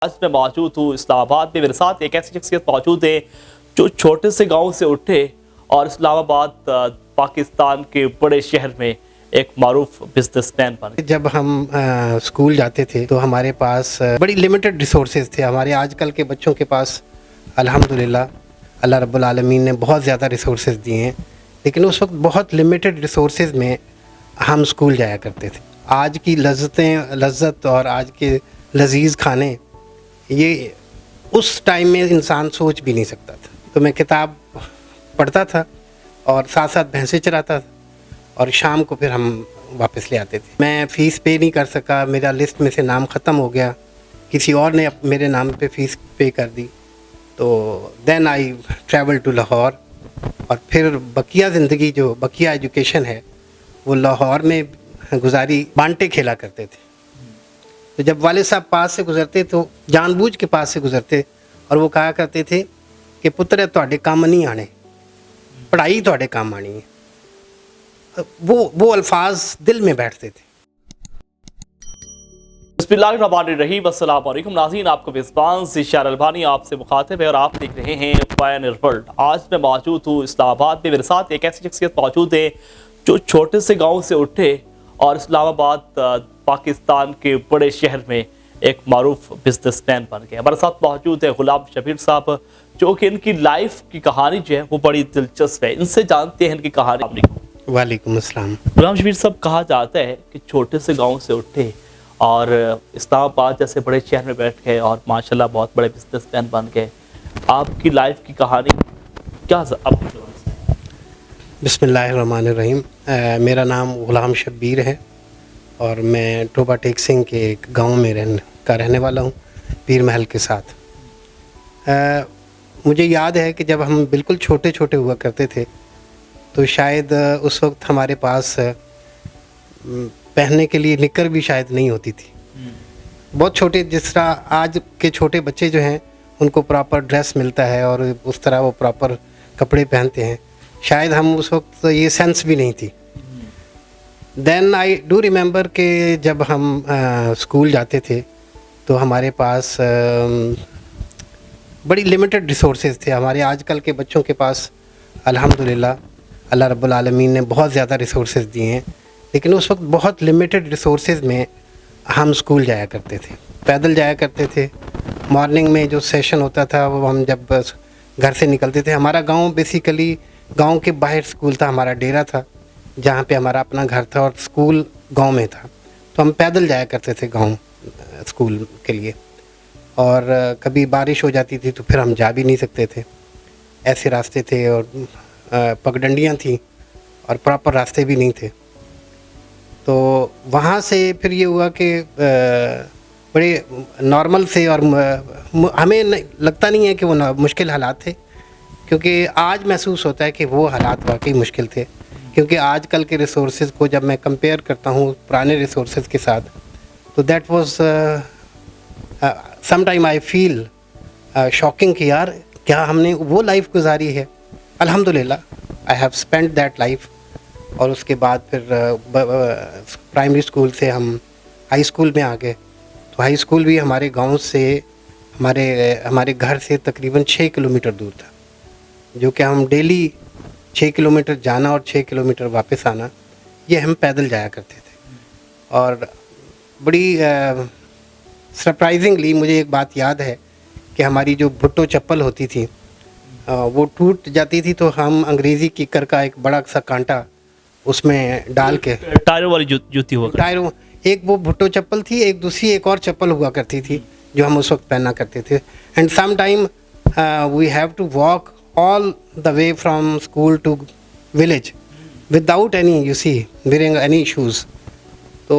आज मैं मौजूद हूँ इस्लामाबाद में। मेरे साथ एक ऐसी शख्सियत मौजूद है जो छोटे से गांव से उठे और इस्लामाबाद पाकिस्तान के बड़े शहर में एक मारूफ बिजनेसमैन बने। जब हम स्कूल जाते थे तो हमारे पास बड़ी लिमिटेड रिसोर्सेज थे। हमारे आजकल के बच्चों के पास अल्हम्दुलिल्लाह अल्लाह रब्बुल आलमीन ने बहुत ज़्यादा रिसोर्सेज दिए हैं, लेकिन उस वक्त बहुत लिमिटेड रिसोर्सेज में हम स्कूल जाया करते थे। आज की लज्जत और आज के लजीज़ खाने ये उस टाइम में इंसान सोच भी नहीं सकता था। तो मैं किताब पढ़ता था और साथ साथ भैंसें चराता था और शाम को फिर हम वापस ले आते थे। मैं फ़ीस पे नहीं कर सका, मेरा लिस्ट में से नाम ख़त्म हो गया, किसी और ने मेरे नाम पे फ़ीस पे कर दी। तो then I travel to Lahore और फिर बकिया ज़िंदगी जो बकिया एजुकेशन है वो लाहौर में गुजारी। बांटे खेला करते थे, तो जब वाले साहब पास से गुजरते तो जानबूझ के पास से गुजरते और वो कहा करते थे कि पुत्र तुहाडे काम नहीं आने, पढ़ाई तुहाडे काम आनी है। वो अल्फाज दिल में बैठते थे। बिस्मिल्लाहिर्रहमानिर्रहीम। अस्सलाम वालेकुम नाज़रीन, आपको मेज़बान ज़िशार अलबानी आपसे मुखातिब है और आप देख रहे हैं पायनियर वर्ल्ड। आज मैं मौजूद हूँ इस्लामाबाद में। मेरे साथ एक ऐसी शख्सियत मौजूद है जो छोटे से गांव से उठे और इस्लामाबाद पाकिस्तान के बड़े शहर में एक मारूफ बिजनेसमैन बन गए। हमारे साथ मौजूद है गुलाम शबीर साहब, जो कि इनकी लाइफ की कहानी जो है वो बड़ी दिलचस्प है। इनसे जानते हैं इनकी कहानी। वालेकुम अस्सलाम। गुलाम शबीर साहब, कहा जाता है कि छोटे से गांव से उठे और इस्लामाबाद जैसे बड़े शहर में बैठ गए और माशाल्लाह बहुत बड़े बिजनेसमैन बन गए। आपकी लाइफ की कहानी क्या अपनी? बिस्मिल्लाहिर्रहमानिर्रहीम। मेरा नाम गुलाम शब्बीर है और मैं टोबा टेक सिंह के एक गांव में रहने वाला हूं, पीर महल के साथ। मुझे याद है कि जब हम बिल्कुल छोटे छोटे हुआ करते थे तो शायद उस वक्त हमारे पास पहनने के लिए निकर भी शायद नहीं होती थी। बहुत छोटे, जिस तरह आज के छोटे बच्चे जो हैं उनको प्रॉपर ड्रेस मिलता है और उस तरह वो प्रॉपर कपड़े पहनते हैं, शायद हम उस वक्त ये सेंस भी नहीं थी। देन आई डू रिमेंबर कि जब हम स्कूल जाते थे तो हमारे पास बड़ी लिमिटेड रिसोर्सेज थे। हमारे आजकल के बच्चों के पास अल्हम्दुलिल्लाह अल्लाह रब्बुल आलमीन ने बहुत ज़्यादा रिसोर्सेज दिए हैं, लेकिन उस वक्त बहुत लिमिटेड रिसोर्सेज में हम स्कूल जाया करते थे, पैदल जाया करते थे। मॉर्निंग में जो सेशन होता था वो हम जब घर से निकलते थे, हमारा गांव बेसिकली गांव के बाहर स्कूल था, हमारा डेरा था जहाँ पे हमारा अपना घर था और स्कूल गांव में था। तो हम पैदल जाया करते थे गांव स्कूल के लिए, और कभी बारिश हो जाती थी तो फिर हम जा भी नहीं सकते थे, ऐसे रास्ते थे और पगडंडियाँ थी और प्रॉपर रास्ते भी नहीं थे। तो वहाँ से फिर ये हुआ कि बड़े नॉर्मल से, और हमें लगता नहीं है कि वो मुश्किल हालात थे, क्योंकि आज महसूस होता है कि वो हालात वाकई मुश्किल थे। क्योंकि आजकल के रिसोर्सेज को जब मैं कंपेयर करता हूँ पुराने रिसोर्सेज के साथ, तो that was some time I feel shocking कि यार क्या हमने वो लाइफ गुजारी है। अल्हम्दुलिल्लाह I have spent that life. और उसके बाद फिर प्राइमरी स्कूल से हम हाई स्कूल में आ गए। तो हाई स्कूल भी हमारे गांव से हमारे घर से तकरीबन 6 किलोमीटर दूर था, जो कि हम डेली 6 किलोमीटर जाना और 6 किलोमीटर वापस आना, ये हम पैदल जाया करते थे। और बड़ी सरप्राइजिंगली मुझे एक बात याद है कि हमारी जो भुट्टो चप्पल होती थी वो टूट जाती थी, तो हम अंग्रेज़ी किकर का एक बड़ा सा कांटा उसमें डाल के, टायरों वाली जूती हुआ टायरों, एक वो भुट्टो चप्पल थी, एक दूसरी एक और चप्पल हुआ करती थी जो हम उस वक्त पहना करते थे। And some time we have to walk all the way from school to village without any, you see, wearing any shoes. तो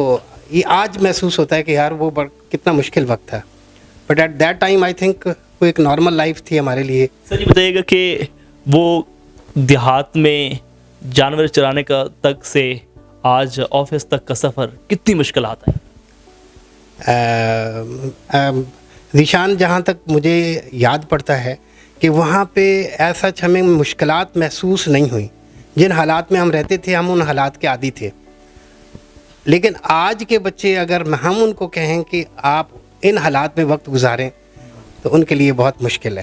ये आज महसूस होता है कि यार वो कितना मुश्किल वक्त था, but at that time I think वो एक नॉर्मल लाइफ थी हमारे लिए। सर ये बताइएगा कि वो देहात में जानवर चराने का तक से आज ऑफिस तक का सफ़र कितनी मुश्किल आता है? ज़ीशान, जहाँ तक मुझे याद पड़ता है कि वहाँ पे ऐसा हमें मुश्किलात महसूस नहीं हुई। जिन हालात में हम रहते थे हम उन हालात के आदी थे। लेकिन आज के बच्चे, अगर हम उनको कहें कि आप ان حالات میں وقت گزاریں تو ان کے لیے بہت مشکل ہے.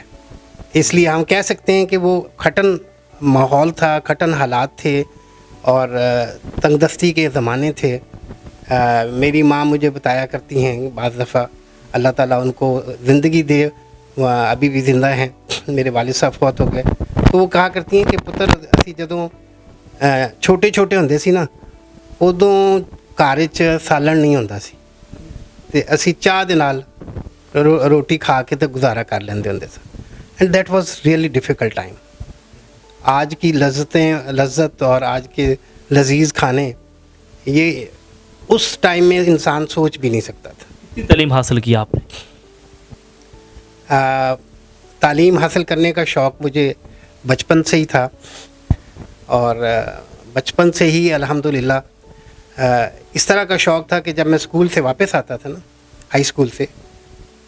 اس لیے ہم کہہ سکتے ہیں کہ وہ کھٹن ماحول تھا, کھٹن حالات تھے اور تنگ دستی کے زمانے تھے. میری ماں مجھے بتایا کرتی ہیں بعض دفعہ, اللہ تعالیٰ ان کو زندگی دے, وہ ابھی بھی زندہ ہیں, میرے والد صاحب فوت ہو گئے, تو وہ کہا کرتی ہیں کہ پتر اسی جدوں چھوٹے چھوٹے ہوندے سی نا, ادوں گھر 'ਚ سالن نہیں ਹੁੰਦਾ ਸੀ ਤੇ ਅਸੀਂ ਚਾਹ ਦੇ ਨਾਲ ਰੋਟੀ ਖਾ ਕੇ ਤੇ ਗੁਜ਼ਾਰਾ ਕਰ ਲੈਂਦੇ ਹੁੰਦੇ ਸੀ. And that was really difficult time. آج کی لذت اور آج کے لذیذ کھانے یہ اس ٹائم میں انسان سوچ بھی نہیں سکتا تھا. کتنی تعلیم حاصل کی آپ نے؟ تعلیم حاصل کرنے کا شوق مجھے بچپن سے ہی تھا, اور بچپن سے ہی الحمدللہ اس طرح کا شوق تھا کہ جب میں اسکول سے واپس آتا تھا نا, ہائی اسکول سے,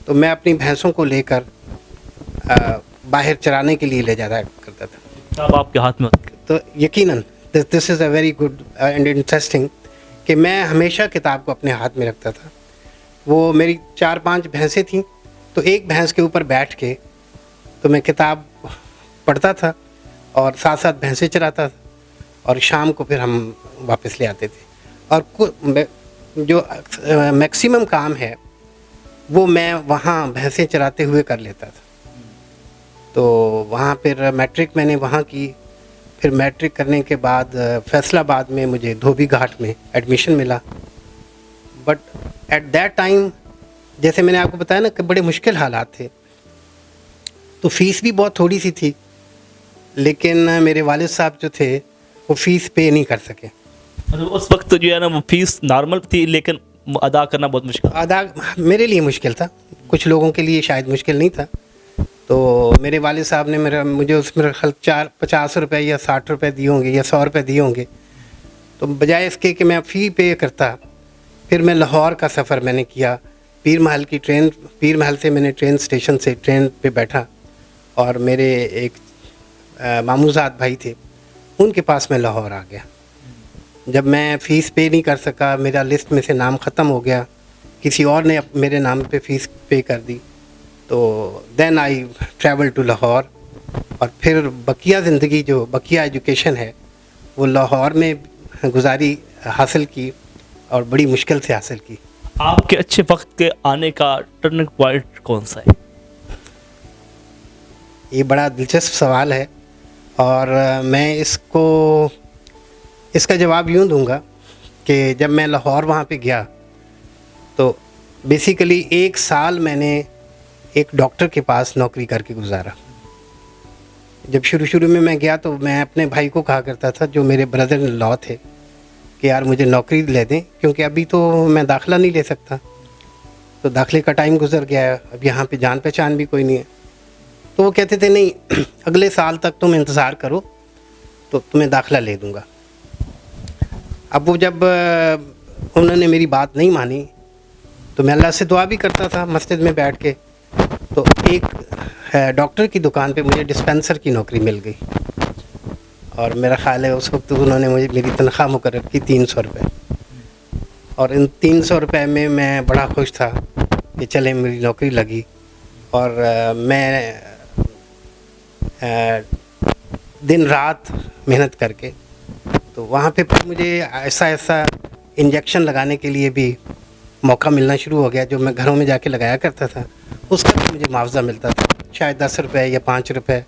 تو میں اپنی بھینسوں کو لے کر باہر چرانے کے لیے لے جایا کرتا تھا. اب آپ کے ہاتھ میں تو یقیناً this is a very good and interesting کہ میں ہمیشہ کتاب کو اپنے ہاتھ میں رکھتا تھا. وہ میری 4-5 بھینسیں تھیں, تو ایک بھینس کے اوپر بیٹھ کے تو میں کتاب پڑھتا تھا اور ساتھ ساتھ بھینسیں چراتا تھا, اور شام کو پھر ہم واپس لے آتے تھے. اور جو میکسیمم کام ہے وہ میں وہاں بھینسیں چراتے ہوئے کر لیتا تھا. تو وہاں پھر میٹرک میں نے وہاں کی. پھر میٹرک کرنے کے بعد فیصل آباد میں مجھے دھوبی گھاٹ میں ایڈمیشن ملا. بٹ ایٹ دیٹ ٹائم جیسے میں نے آپ کو بتایا نا کہ بڑے مشکل حالات تھے, تو فیس بھی بہت تھوڑی سی تھی, لیکن میرے والد صاحب جو تھے وہ فیس پے نہیں کر سکے. اس وقت جو ہے نا وہ فیس نارمل تھی, لیکن ادا کرنا بہت مشکل. ادا میرے لیے مشکل تھا, کچھ لوگوں کے لیے شاید مشکل نہیں تھا. تو میرے والد صاحب نے مجھے اس میں 50 روپے یا 60 روپے دیے ہوں گے یا 100 روپے دیے ہوں گے. تو بجائے اس کے کہ میں فی پے کرتا, پھر میں لاہور کا سفر میں نے کیا. پیر محل سے میں نے ٹرین اسٹیشن سے ٹرین پہ بیٹھا, اور میرے ایک ماموزاد بھائی تھے, ان کے پاس میں لاہور آ گیا. جب میں فیس پے نہیں کر سکا, میرا لسٹ میں سے نام ختم ہو گیا, کسی اور نے میرے نام پہ فیس پے کر دی, تو دین آئی ٹریول ٹو لاہور. اور پھر بقیہ زندگی جو بقیہ ایجوکیشن ہے وہ لاہور میں گزاری حاصل کی, اور بڑی مشکل سے حاصل کی. آپ کے اچھے وقت کے آنے کا ٹرننگ پوائنٹ کون سا ہے؟ یہ بڑا دلچسپ سوال ہے, اور میں اس کا جواب یوں دوں گا کہ جب میں لاہور وہاں پہ گیا تو بیسیکلی 1 سال میں نے ایک ڈاکٹر کے پاس نوکری کر کے گزارا. جب شروع میں گیا تو میں اپنے بھائی کو کہا کرتا تھا, جو میرے بردر ان لا تھے, کہ یار مجھے نوکری لے دیں, کیونکہ ابھی تو میں داخلہ نہیں لے سکتا, تو داخلے کا ٹائم گزر گیا ہے, اب یہاں پہ جان پہچان بھی کوئی نہیں ہے. تو وہ کہتے تھے نہیں, اگلے سال تک تم انتظار کرو تو تمہیں داخلہ لے دوں گا. اب وہ جب انہوں نے میری بات نہیں مانی تو میں اللہ سے دعا بھی کرتا تھا مسجد میں بیٹھ کے. تو ایک ڈاکٹر کی دکان پہ مجھے ڈسپینسر کی نوکری مل گئی, اور میرا خیال ہے اس وقت انہوں نے مجھے میری تنخواہ مقرر کی 300 روپے. اور ان 300 روپے میں میں بڑا خوش تھا کہ چلے میری نوکری لگی. اور میں دن رات محنت کر کے, تو وہاں پہ پھر مجھے ایسا انجیکشن لگانے کے لیے بھی موقع ملنا شروع ہو گیا, جو میں گھروں میں جا کے لگایا کرتا تھا. اس کا بھی مجھے معاوضہ ملتا تھا, شاید 10 روپے یا 5 روپے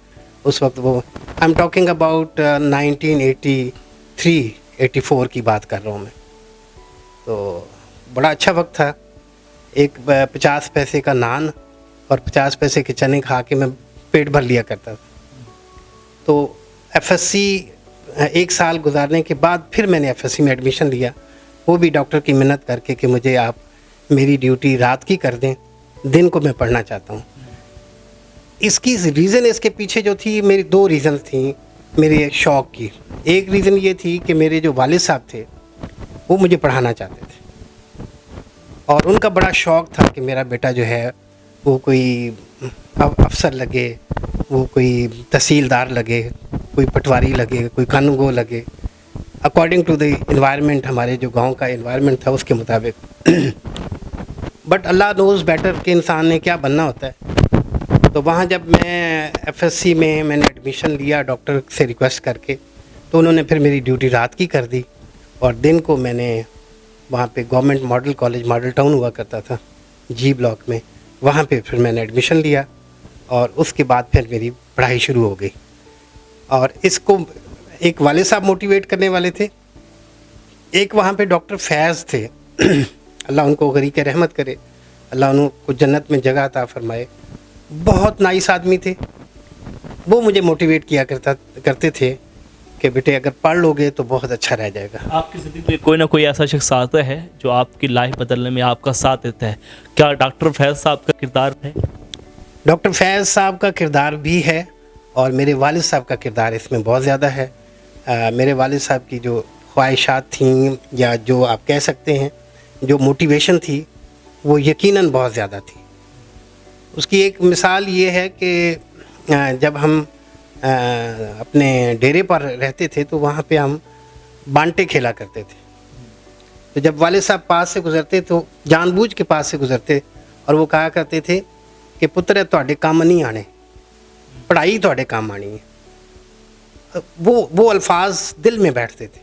اس وقت. وہ آئی ایم ٹاکنگ اباؤٹ 1983-84 کی بات کر رہا ہوں میں. تو بڑا اچھا وقت تھا. ایک 50 پیسے کا نان اور 50 پیسے کے چنے کھا کے میں پیٹ بھر لیا کرتا تھا. تو FSC 1 سال گزارنے کے بعد پھر میں نے FSC میں ایڈمیشن لیا, وہ بھی ڈاکٹر کی منت کر کے کہ مجھے آپ میری ڈیوٹی رات کی کر دیں, دن کو میں پڑھنا چاہتا ہوں. اس کی ریزن اس کے پیچھے جو تھی, میری 2 ریزنز تھیں میرے شوق کی. ایک ریزن یہ تھی کہ میرے جو والد صاحب تھے وہ مجھے پڑھانا چاہتے تھے, اور ان کا بڑا شوق تھا کہ میرا بیٹا جو ہے وہ کوئی افسر لگے, وہ کوئی تحصیلدار لگے, کوئی پٹواری لگے, کوئی قانون گو لگے, اکارڈنگ ٹو دی انوائرمنٹ, ہمارے جو گاؤں کا انوائرمنٹ تھا اس کے مطابق. बट अल्लाह नोज़ बेटर कि इंसान ने क्या बनना होता है। तो वहाँ जब मैं FSC में मैंने एडमिशन लिया डॉक्टर से रिक्वेस्ट करके, तो उन्होंने फिर मेरी ड्यूटी रात की कर दी और दिन को मैंने वहाँ पे government model college model town हुआ करता था G ब्लॉक में, वहाँ पे फिर मैंने एडमिशन लिया और उसके बाद फिर मेरी पढ़ाई शुरू हो गई। और इसको एक वाले साहब मोटिवेट करने वाले थे, एक वहाँ पे डॉक्टर फैज़ थे अल्लाह उनको गरीक रहमत करे, अल्लाह उनको जन्नत में जगह अता फरमाए। बहुत नाइस आदमी थे, वो मुझे मोटिवेट किया करते थे कि बेटे अगर पढ़ लोगे तो बहुत अच्छा रह जाएगा। आपकी ज़िंदगी में कोई ना कोई ऐसा शख्स आता है जो आपकी लाइफ बदलने में आपका साथ देता है, क्या डॉक्टर फैज़ साहब का किरदार है? डॉक्टर फैज़ साहब का किरदार भी है और मेरे वालिद साहब का किरदार इसमें बहुत ज़्यादा है। मेरे वालिद साहब की जो ख्वाहिशात थीं या जो आप कह सकते हैं जो मोटिवेशन थी, वो यकीनन बहुत ज़्यादा थी। उसकी एक मिसाल ये है कि जब हम अपने डेरे पर रहते थे तो वहाँ पे हम बांटे खेला करते थे। तो जब वालिद साहब पास से गुज़रते तो जानबूझ के पास से गुज़रते और वो कहा करते थे कि पुत्र तुहाडे काम नहीं आने, पढ़ाई तुहाडे काम आनी है। वो अल्फाज दिल में बैठते थे।